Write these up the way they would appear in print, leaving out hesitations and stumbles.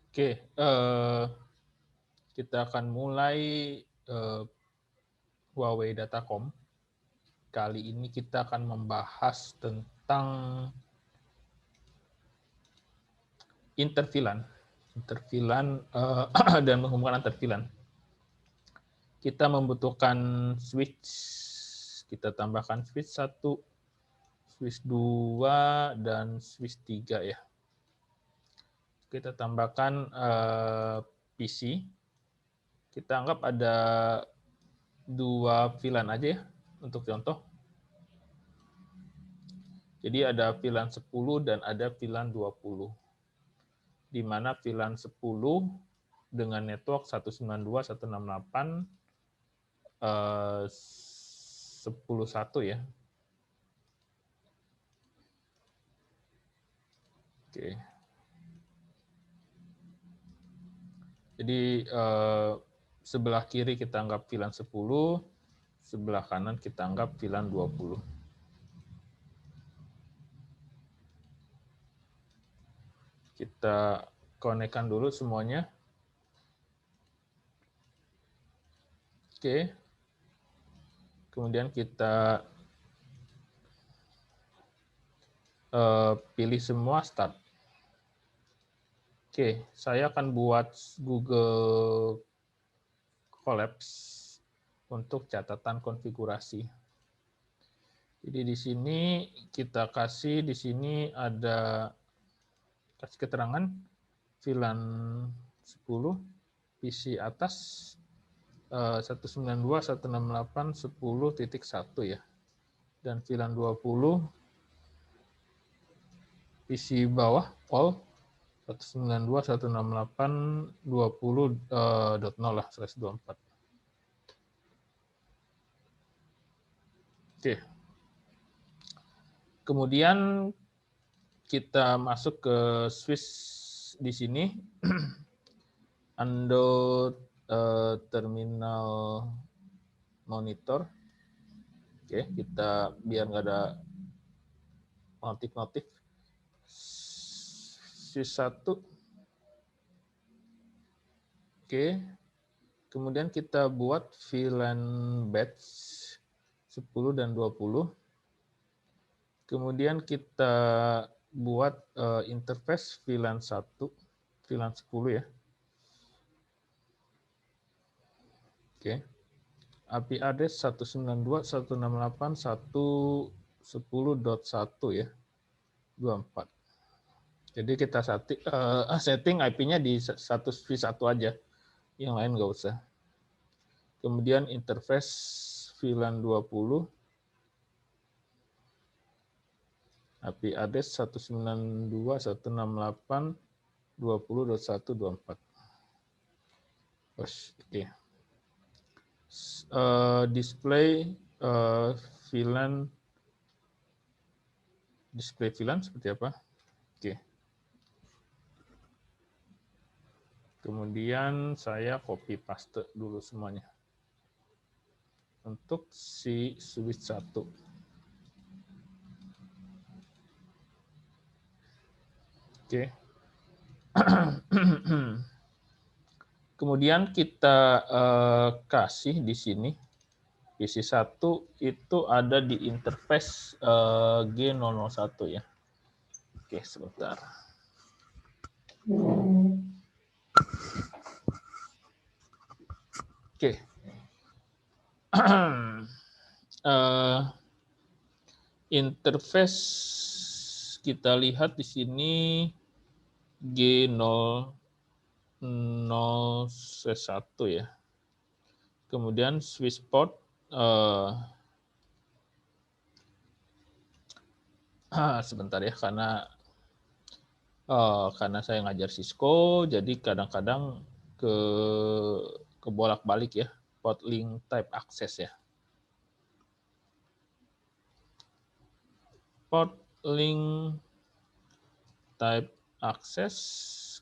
Oke, kita akan mulai Huawei Datacom. Kali ini kita akan membahas tentang interVLAN dan menghubungkan antar VLAN. Kita membutuhkan switch, kita tambahkan switch 1, switch 2, dan switch 3 ya. Kita tambahkan PC. Kita anggap ada 2 VLAN aja ya untuk contoh. Jadi ada VLAN 10 dan ada VLAN 20. Di mana VLAN 10 dengan network 192.168 10.1 ya. Oke. Jadi sebelah kiri kita anggap VLAN 10, sebelah kanan kita anggap VLAN 20. Kita konekkan dulu semuanya. Oke. Kemudian kita pilih semua start. Oke, saya akan buat Google Collapse untuk catatan konfigurasi. Jadi di sini kita kasih, di sini ada kasih keterangan VLAN 10 PC atas 192.168.10.1 ya. Dan VLAN 20 PC bawah all 192.168.20.0 lah /24. Oke. Kemudian kita masuk ke switch di sini. Undo terminal monitor. Oke, kita biar nggak ada notif-notif. Switch 1. Oke. Kemudian kita buat VLAN batch 10 dan 20. Kemudian kita buat interface VLAN 1, VLAN 10 ya. Oke. API address 192.168.1.10.1 ya. 24. Jadi kita setting IP-nya di satu V1 aja. Yang lain nggak usah. Kemudian interface VLAN 20. API address 192.168.20.1.24. Oke. Display VLAN seperti apa? Oke. Kemudian saya copy paste dulu semuanya untuk si switch 1. Oke. Kemudian kita kasih di sini PC1 itu ada di interface G001 ya. Oke, sebentar. Oke. Interface kita lihat di sini G001 ya. Kemudian switch port sebentar ya, karena saya ngajar Cisco, jadi kadang-kadang ke bolak-balik ya, port link type access ya. Port link type access,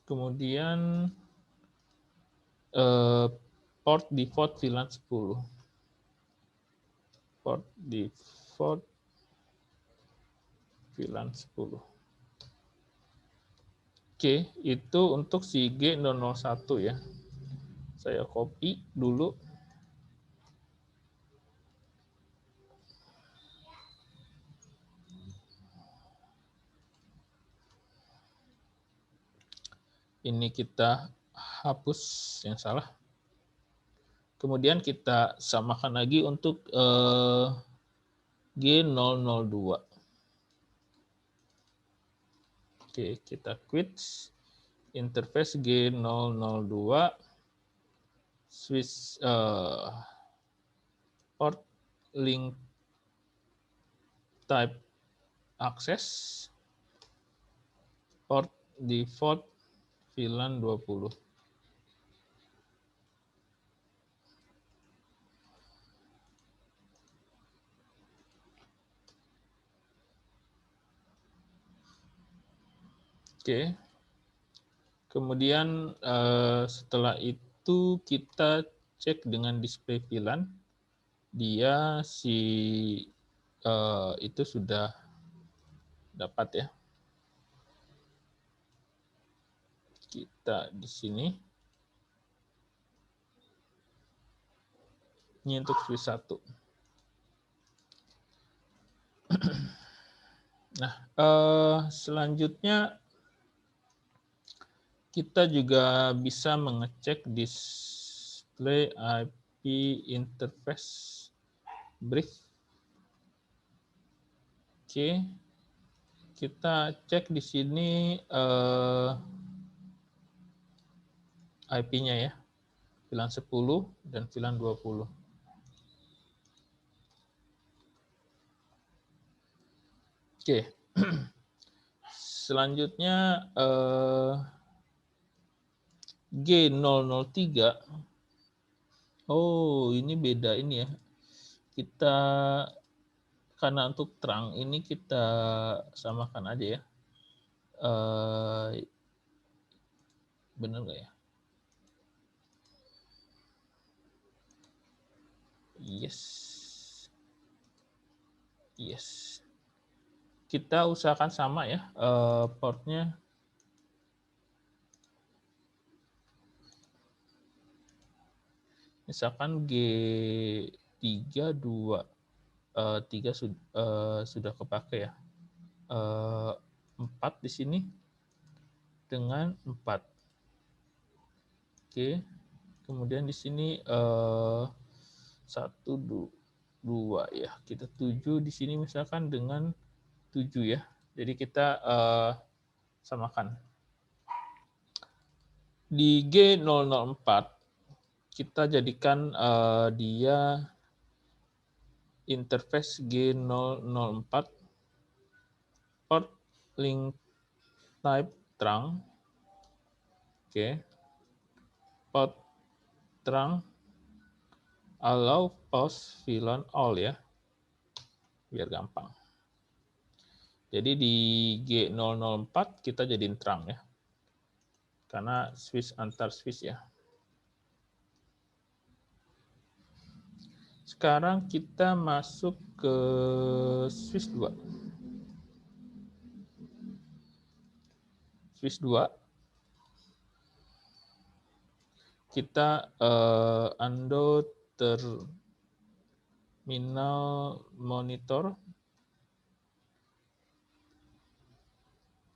kemudian port default VLAN 10. Port default VLAN 10. Oke, itu untuk si G001 ya. Saya copy dulu. Ini kita hapus yang salah. Kemudian kita samakan lagi untuk G002. Oke, kita quit interface G002 switch port link type access port default VLAN 20. Oke. Kemudian setelah itu kita cek dengan display VLAN, dia itu sudah dapat ya. Kita di sini. Ini untuk switch 1. Nah, selanjutnya kita juga bisa mengecek display IP interface brief. Oke, kita cek di sini IP-nya ya, VLAN 10 dan VLAN 20. Oke, selanjutnya G003. Oh, ini beda ini ya. Kita karena untuk terang ini kita samakan aja ya. Bener nggak ya? Yes. Yes. Kita usahakan sama ya portnya. Misalkan G32 3 sudah kepake ya. 4 di sini dengan 4. Oke. Kemudian di sini 1 2 ya. Kita 7 di sini misalkan dengan 7 ya. Jadi kita samakan. Di G004 kita jadikan dia interface G004 port link type terang. Oke. Port terang allow pause VLAN all ya. Biar gampang. Jadi di G004 kita jadiin terang ya. Karena switch antar switch ya. Sekarang kita masuk ke switch 2. Switch 2. Kita undo terminal monitor.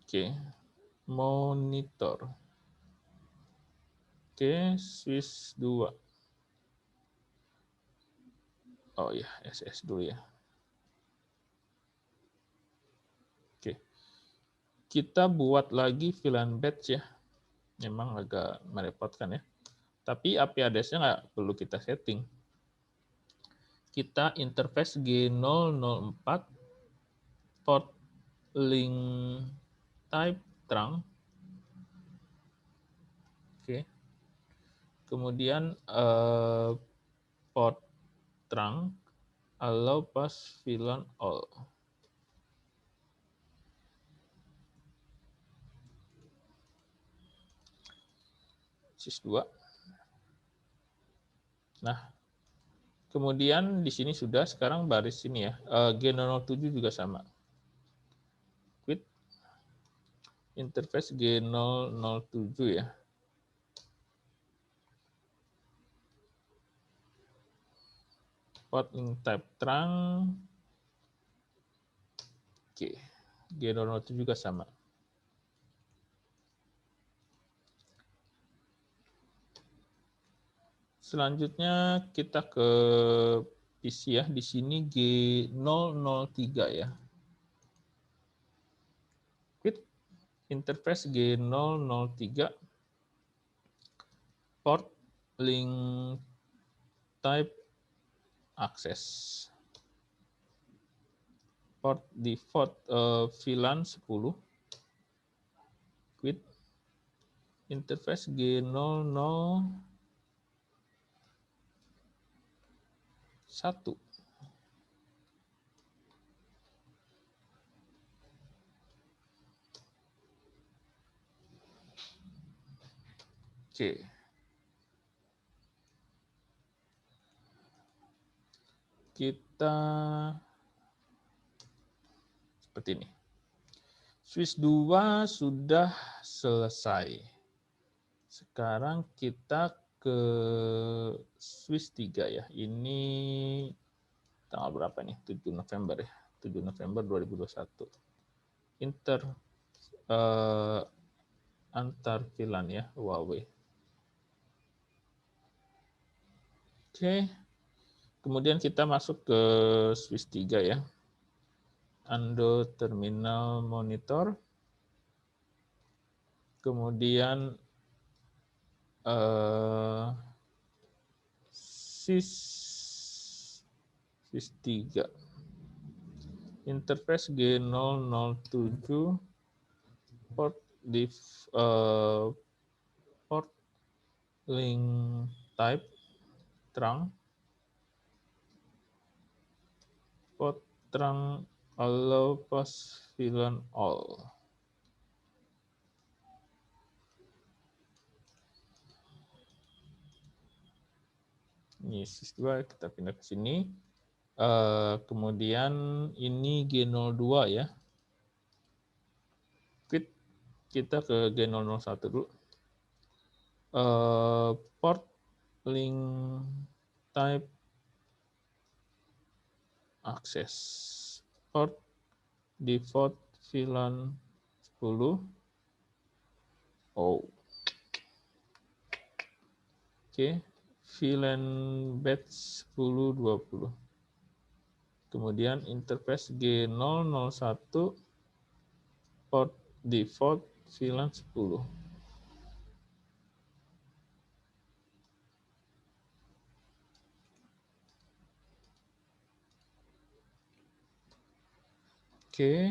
Oke. Monitor. Oke, switch 2. Oh ya, SS dulu ya. Oke. Kita buat lagi VLAN batch ya. Memang agak merepotkan ya. Tapi IP address-nya nggak perlu kita setting. Kita interface G004 port link type terang. Oke. Kemudian port terang allow pass VLAN all. Sys 2. Nah, kemudian di sini sudah, sekarang baris ini ya. G007 juga sama. Quit interface G007 ya. Port link type trunk. Oke, G007 juga sama. Selanjutnya kita ke PC ya. Di sini G003 ya. Quit interface G003 port link type access. Port default VLAN 10. Quit interface G001. Oke. Kita seperti ini. Switch 2 sudah selesai. Sekarang kita ke switch 3 ya. Ini tanggal berapa nih? 7 November ya. 7 November 2021. Antar VLAN ya, Huawei. Oke. Kemudian kita masuk ke switch 3 ya. Ando terminal monitor. Kemudian switch 3. Interface G007 port port link type trunk. Port trunk allow pass VLAN all. Ini switch 2 kita pindah ke sini. Kemudian ini G02 ya. Quit kita ke G001 dulu. Port link type access. Port default VLAN 10. Oh. Oke. VLAN batch 1020. Kemudian interface G001 port default VLAN 10. Oke.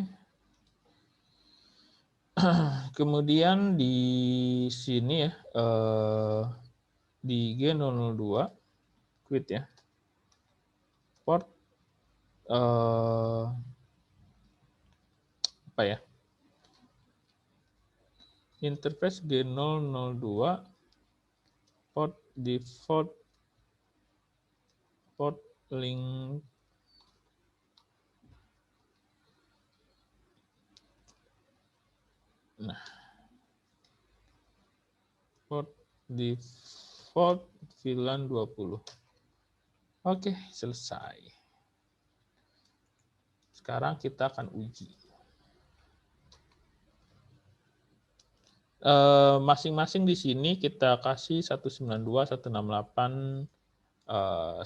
Kemudian di sini ya, di G002 quit ya. Port apa ya? Interface G002 port default port link port default VLAN 20. Oke, selesai. Sekarang kita akan uji. Masing-masing di sini kita kasih 192, 168,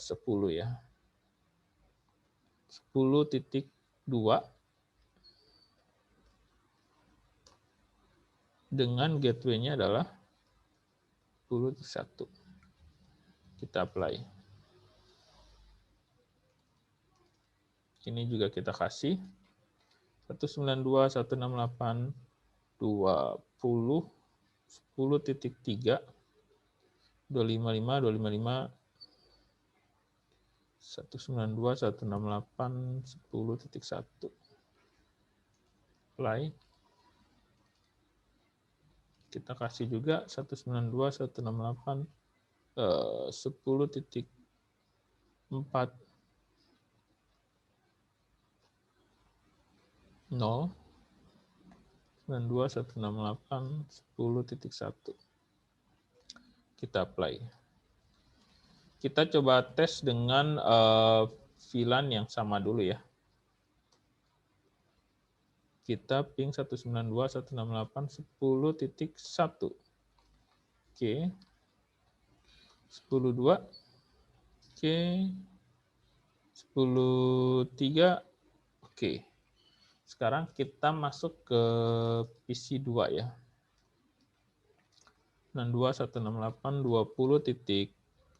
10 ya. 10.2 dengan gateway-nya adalah 10.1. Kita apply. Ini juga kita kasih 192, 168, 20, 10.3, 255, 255, 192, 168, 10.1. Apply. Kita kasih juga 192, 168, 10.4, 0, 192.168.10.1. Kita apply. Kita coba tes dengan VLAN yang sama dulu ya. Kita ping 192.168.10.1. Oke. 10.2. Oke. 10.3. Oke. Sekarang kita masuk ke PC 2 ya. 192.168.20.2,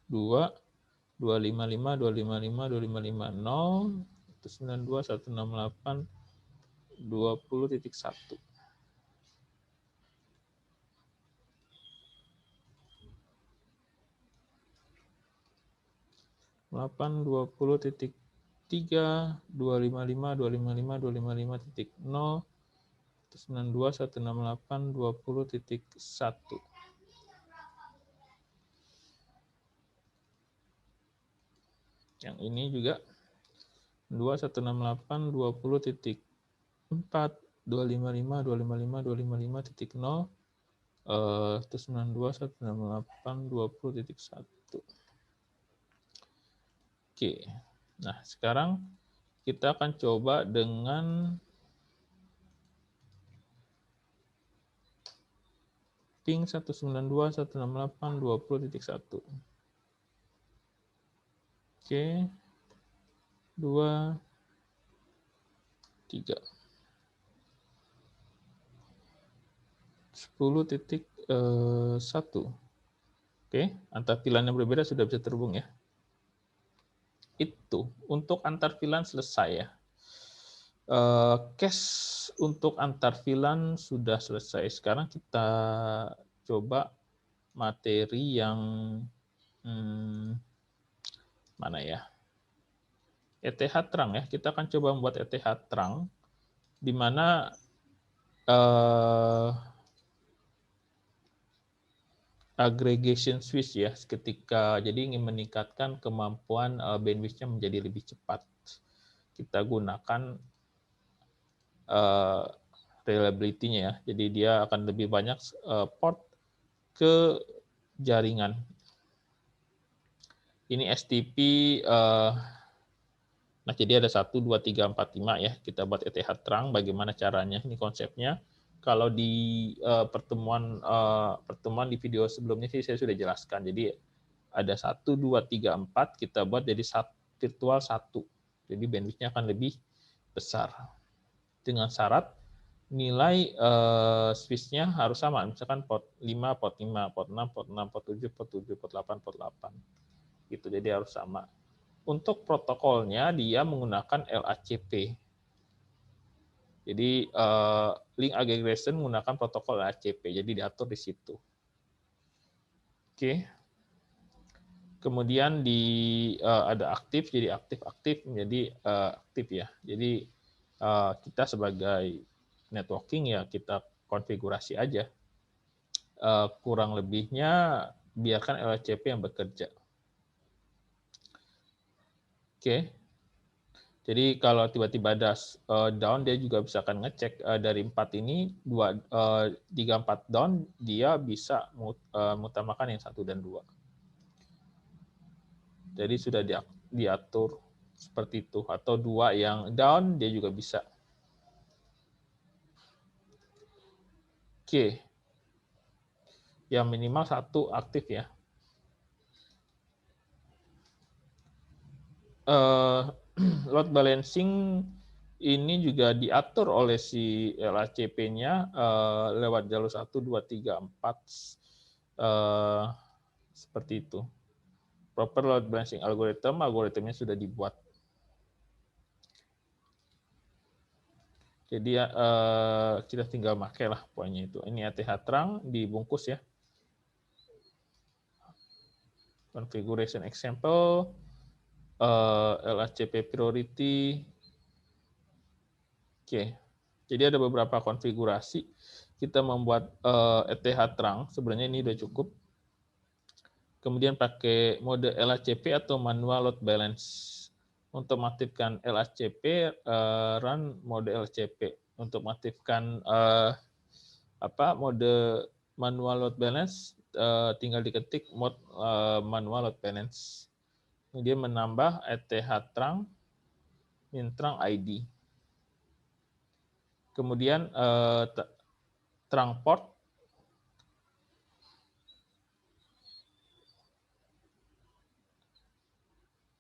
255, 255, 255, 0, 192.168, 20.1. Delapan 20.3, 255, 255, 255.0, 192.168, 20.1. Yang ini juga 2168 20.4 255 255 255.0 terus 92 168 20.1. Oke. Nah, sekarang kita akan coba dengan ping 192 168 20.1. Oke. 2 3 10.1. Oke, antar VLAN yang berbeda sudah bisa terhubung ya. Itu untuk antar VLAN selesai ya. Cache untuk antar VLAN sudah selesai. Sekarang kita coba materi yang mana ya? ETH terang ya. Kita akan coba membuat ETH terang di mana aggregation switch ya, ketika jadi ingin meningkatkan kemampuan bandwidth-nya menjadi lebih cepat. Kita gunakan reliability-nya ya. Jadi dia akan lebih banyak port ke jaringan. Ini STP nah jadi ada 1 2 3 4 5 ya. Kita buat ETH terang bagaimana caranya. Ini konsepnya. Kalau di pertemuan di video sebelumnya sih saya sudah jelaskan. Jadi ada 1 2 3 4 kita buat jadi virtual 1. Jadi bandwidth-nya akan lebih besar. Dengan syarat nilai switch-nya harus sama, misalkan port 5, port 5, port 6, port 6, port 7, port 7, port 8, port 8. Gitu, jadi harus sama. Untuk protokolnya dia menggunakan LACP. Jadi link aggregation menggunakan protokol LACP, jadi diatur di situ. Oke. Kemudian ada aktif, jadi aktif-aktif menjadi aktif ya. Jadi kita sebagai networking ya kita konfigurasi aja. Kurang lebihnya biarkan LACP yang bekerja. Oke. Jadi kalau tiba-tiba ada down, dia juga bisa akan ngecek dari 4 ini, 3, 4 down, dia bisa mengutamakan yang 1 dan 2. Jadi sudah diatur seperti itu. Atau 2 yang down, dia juga bisa. Oke. Yang minimal 1 aktif ya. Load balancing ini juga diatur oleh si LACP-nya lewat jalur 1, 2, 3, 4 seperti itu. Proper load balancing algoritmnya sudah dibuat. Jadi kita tinggal pakai lah poinnya itu. Ini ETH terang dibungkus ya. Configuration example. LACP priority. Oke, jadi ada beberapa konfigurasi. Kita membuat ETH terang, sebenarnya ini udah cukup. Kemudian pakai mode LACP atau manual load balance. Untuk mengaktifkan LACP, run mode LACP. Untuk mengaktifkan mode manual load balance, tinggal diketik mode manual load balance. Kemudian menambah ETH trunk, min trunk ID. Kemudian trunk port,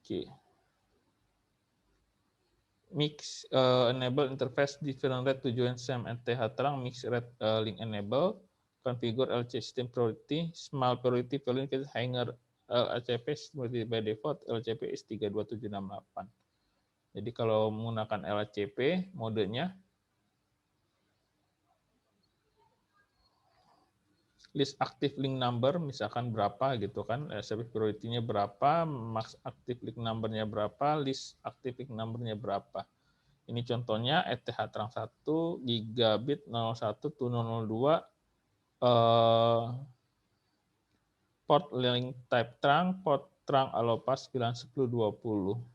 oke. Mix enable interface different rate tujuan same ETH trunk mix rate link enable configure LC system priority small priority value hanger LCP by default LCP is 32768. Jadi kalau menggunakan LCP modenya list active link number misalkan berapa gitu kan, service priority-nya berapa, max active link number-nya berapa, list active link number-nya berapa. Ini contohnya ETH trunk 1 gigabit 01 to 002 port link type trunk, port trunk allopas 91020.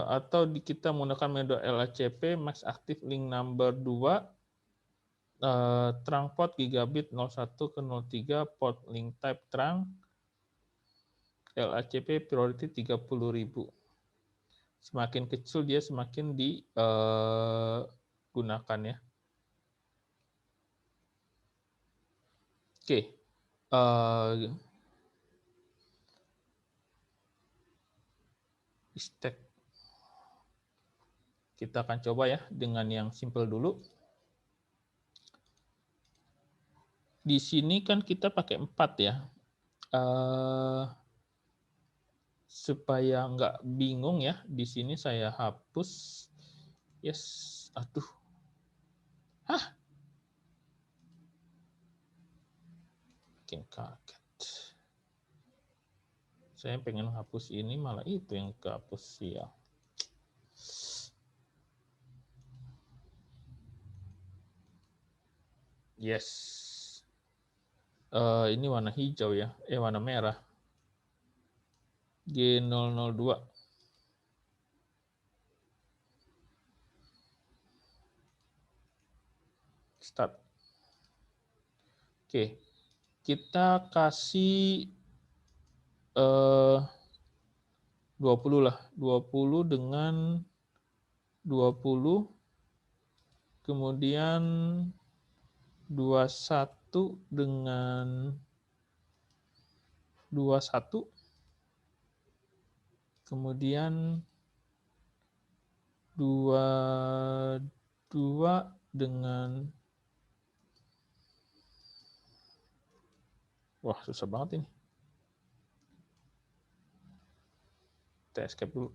Atau kita menggunakan metode LACP max active link number 2 trunk port gigabit 01 ke 03 port link type trunk LACP priority 30.000. Semakin kecil dia semakin digunakan ya. Oke. Stack. Kita akan coba ya dengan yang simple dulu. Di sini kan kita pakai 4 ya. Supaya nggak bingung ya, di sini saya hapus. Yes, aduh. Hah? Bikin kaget. Saya pengen hapus ini, malah itu yang kehapus ya. Yes. Ini warna hijau ya, warna merah. G002. Start. Oke, kita kasih 20 lah. 20 dengan 20, kemudian 21 dengan 21, kemudian 22 dengan, wah susah banget ini. Kita escape dulu.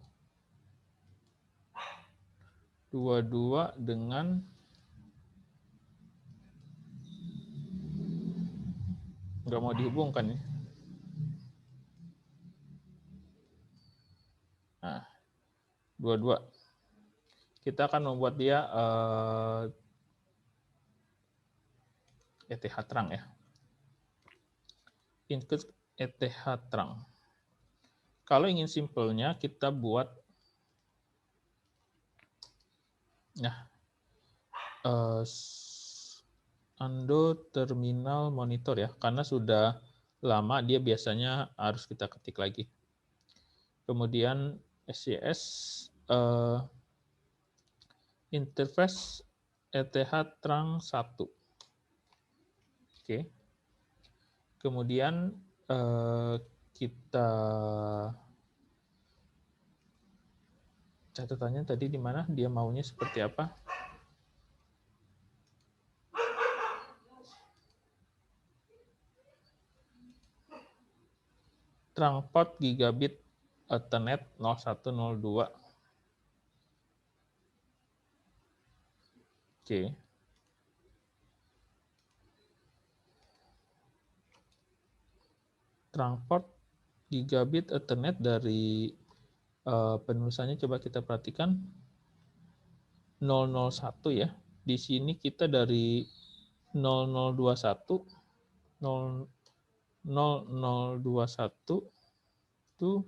22 dengan nggak mau dihubungkan ya. Nah, 22. Kita akan membuat dia ETH trunk ya. Include ETH trunk. Kalau ingin simpelnya kita buat undo terminal monitor ya, karena sudah lama dia biasanya harus kita ketik lagi. Kemudian SCS interface ETH trunk 1. Oke. Kemudian kita catatannya tadi di mana? Dia maunya seperti apa? Trunk port gigabit Ethernet 0102. Oke. Trunk port gigabit Ethernet dari penulisannya coba kita perhatikan 001 ya. Di sini kita dari 0021 0021 itu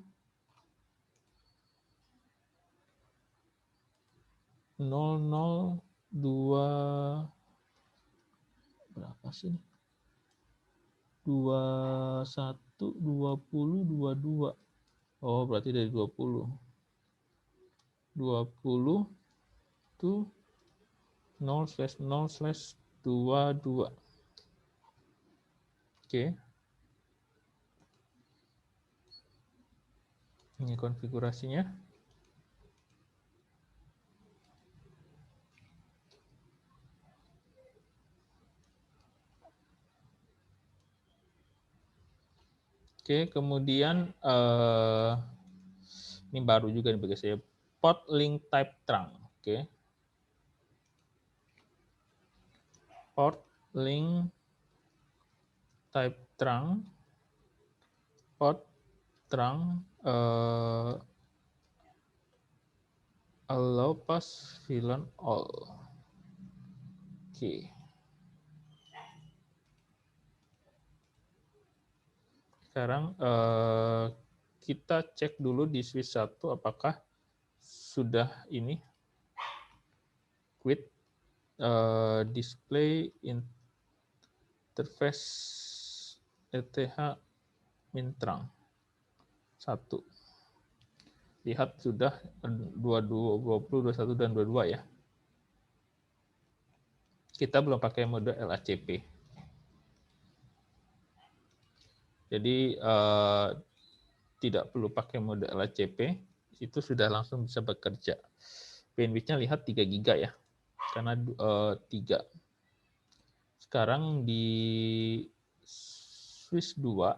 002 berapa sih ini? 21, 20, 22. Oh, berarti dari 20. 20 to 0/0/22. Oke. Ini konfigurasinya. Oke, kemudian ini baru juga nih bagi saya, port link type trunk. Oke. Port link type trunk, port trunk allow pass VLAN all. Oke. Sekarang kita cek dulu di switch 1 apakah sudah ini quit display interface ETH min trunk 1. Lihat sudah 22, 20, 21 dan 22 ya. Kita belum pakai mode LACP. Jadi tidak perlu pakai mode LACP, itu sudah langsung bisa bekerja. Bandwidth-nya lihat 3 GB ya, karena 3. Sekarang di switch 2,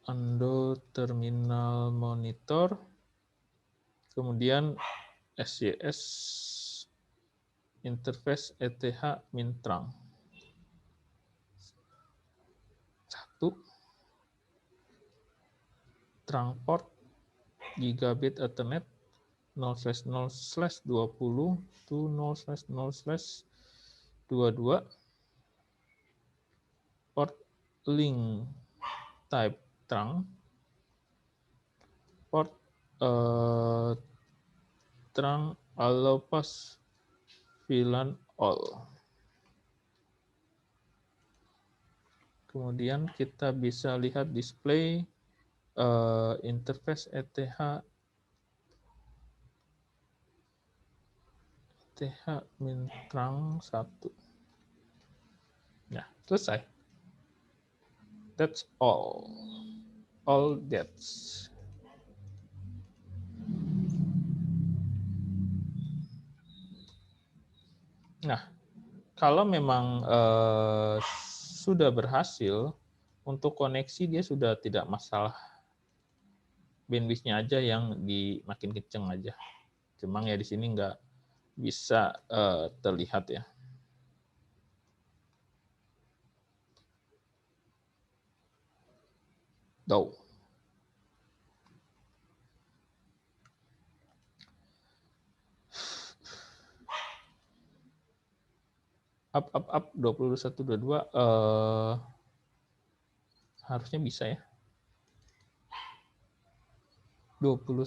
undo terminal monitor, kemudian SYS interface ETH min trunk 1, trunk port gigabit Ethernet 0/0/20 to 0/0/22, port link type trunk, port trunk allow pass VLAN all. Kemudian kita bisa lihat display interface ETH min trunk 1. Nah, selesai. That's all. All that's. Nah, kalau memang sudah berhasil untuk koneksi, dia sudah tidak masalah. Bandwidth-nya aja yang makin kenceng aja. Cuma ya di sini nggak bisa terlihat ya. Tuh. Up 21 22 harusnya bisa ya. 21.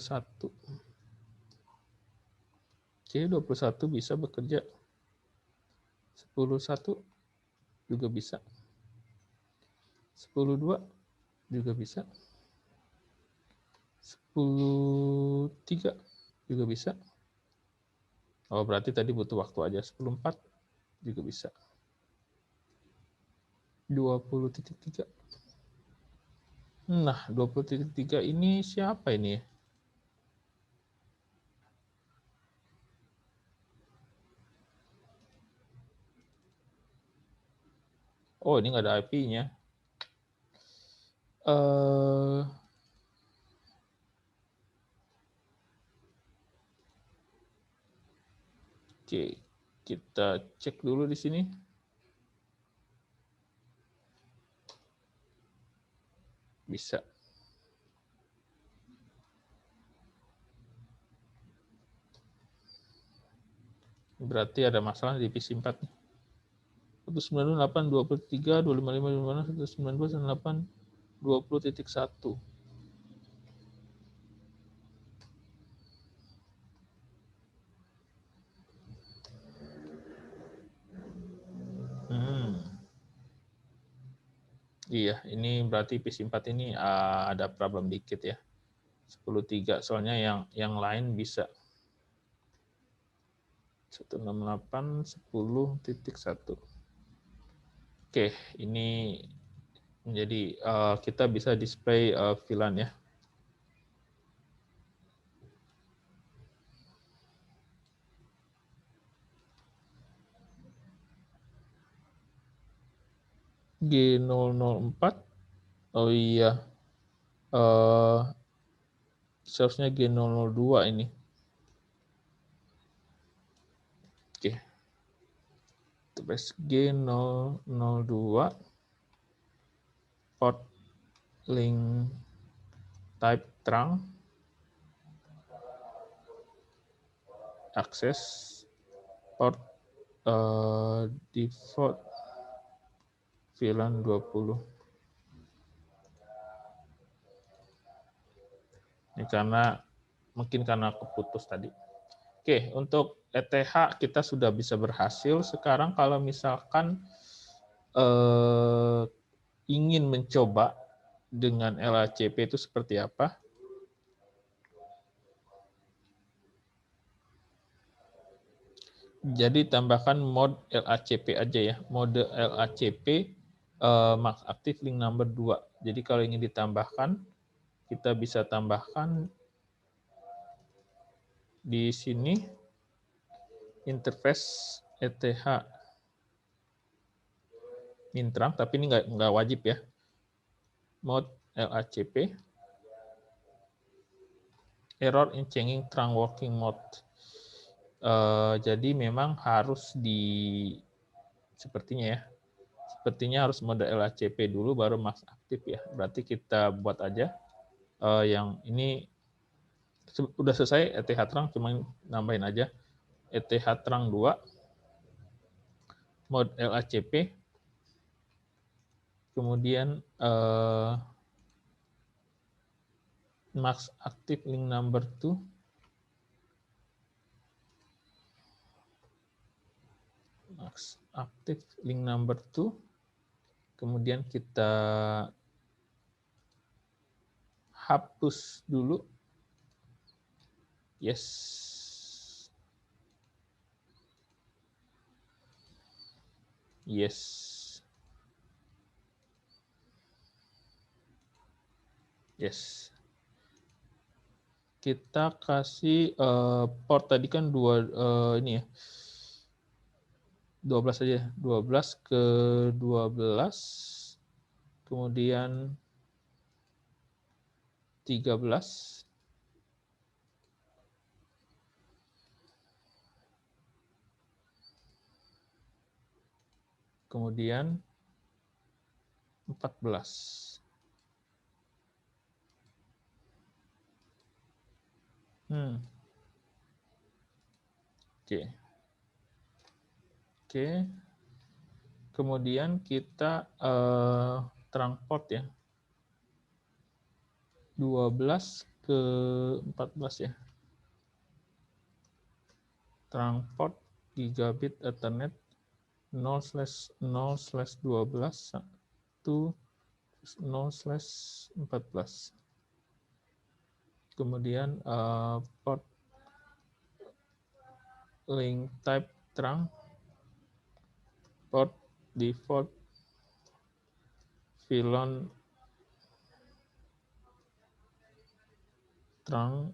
Oke, 21 bisa bekerja. 10.1 juga bisa. 10.2 juga bisa. 10.3 juga bisa. Oh, berarti tadi butuh waktu aja. 10.4 juga bisa. 20.3. Nah, 20.3 ini siapa ini? Oh, ini nggak ada IP-nya. Oke, kita cek dulu di sini. Bisa. Berarti ada masalah di PC 4 nih. 198, 23, 255, 192, 98, 20.1. Iya, ini berarti PC4 ini ada problem dikit ya. 10.3, soalnya yang lain bisa 168.10.1. Oke, ini menjadi kita bisa display VLAN ya. G004. Oh iya. Seharusnya G002 ini. Oke. Terus G002 port link type trunk access port default VLAN 20. Ini mungkin karena keputus tadi. Oke, untuk ETH kita sudah bisa berhasil. Sekarang kalau misalkan ingin mencoba dengan LACP itu seperti apa? Jadi tambahkan mode LACP aja ya. Mode LACP max active link number 2. Jadi kalau ingin ditambahkan, kita bisa tambahkan di sini interface ETH Mintrunk, tapi ini nggak wajib ya. Mode LACP error in changing trunk working mode. Jadi memang harus sepertinya harus mode LACP dulu baru max aktif ya. Berarti kita buat aja yang ini udah selesai ETH trunk, cuma nambahin aja ETH trunk 2 mode LACP, kemudian max active link number 2, max active link number 2, kemudian kita hapus dulu, yes, yes, yes. Kita kasih port tadi kan ini ya, 12 aja, 12 ke 12, kemudian 13, kemudian 14. Oke. Oke. Kemudian kita trunk port ya. 12 ke 14 ya. Trunk port gigabit Ethernet 0/0/12 to 0/14. Kemudian port link type trunk port default VLAN trunk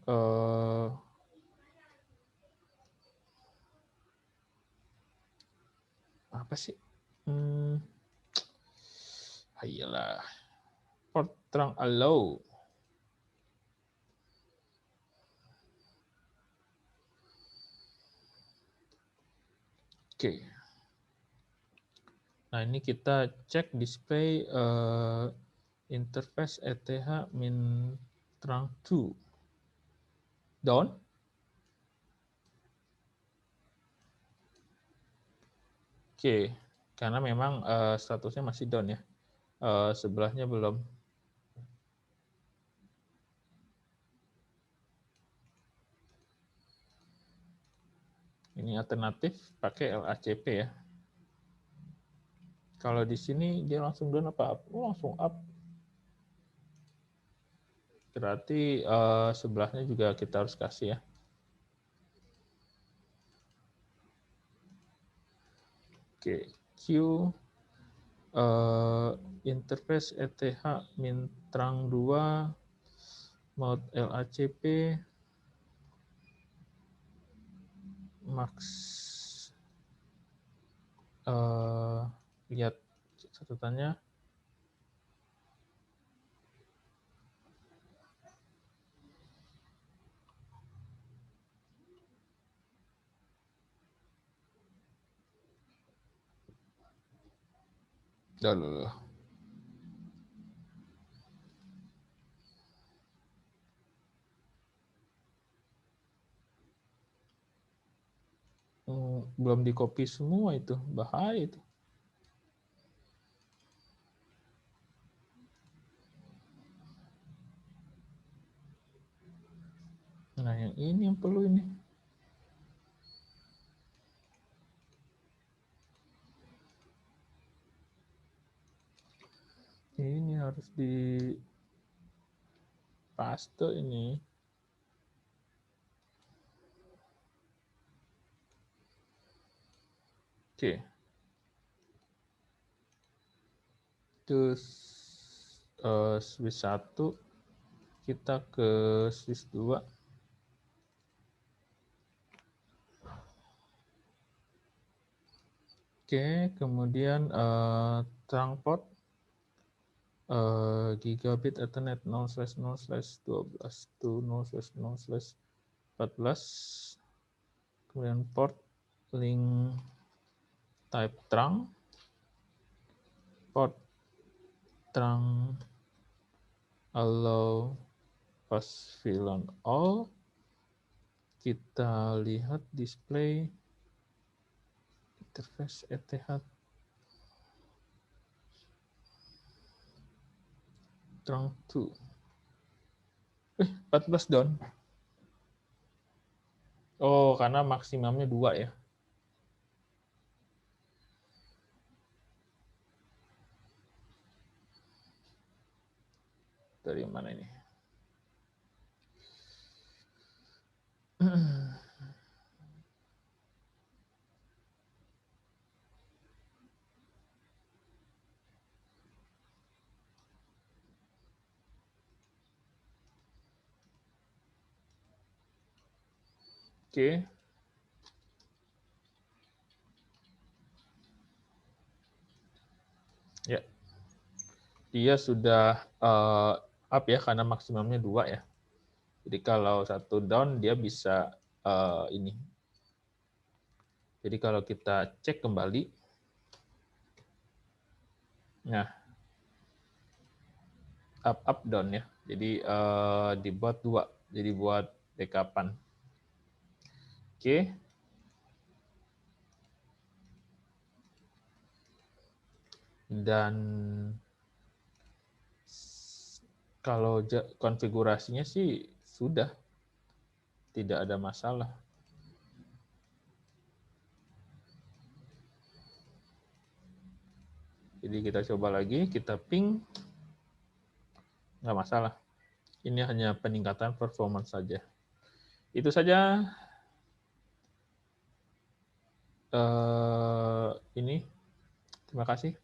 apa sih? Ayolah. Port trunk allow. Oke. Nah, ini kita cek display interface ETH min trunk 2. Down. Oke, karena memang statusnya masih down ya. Sebelahnya belum. Ini alternatif pakai LACP ya. Kalau di sini dia langsung down apa up? Oh, langsung up. Berarti sebelahnya juga kita harus kasih ya. Oke, Q interface ETH min terang 2 mode LACP max lihat catatannya. Loh. Belum di copy semua itu, bahaya itu. Nah, yang ini yang perlu ini. Ini harus di paste ini. Oke. Terus Swiss 1, kita ke Swiss 2. Oke, kemudian terang port gigabit Ethernet 0/0/12 to 0/0/14. Kemudian port link type terang, port terang allow pass fill on all. Kita lihat display interface ETH terang 2. 14 down. Oh, karena maksimumnya 2 ya. Dari mana ini? Oke. Ya. Dia sudah up ya karena maksimumnya 2 ya. Jadi kalau satu down dia bisa ini. Jadi kalau kita cek kembali, nah up down ya. Jadi dibuat 2, jadi buat backup-an. Oke. Dan kalau konfigurasinya sih sudah tidak ada masalah. Jadi kita coba lagi, kita ping, nggak masalah. Ini hanya peningkatan performance saja. Itu saja ini. Terima kasih.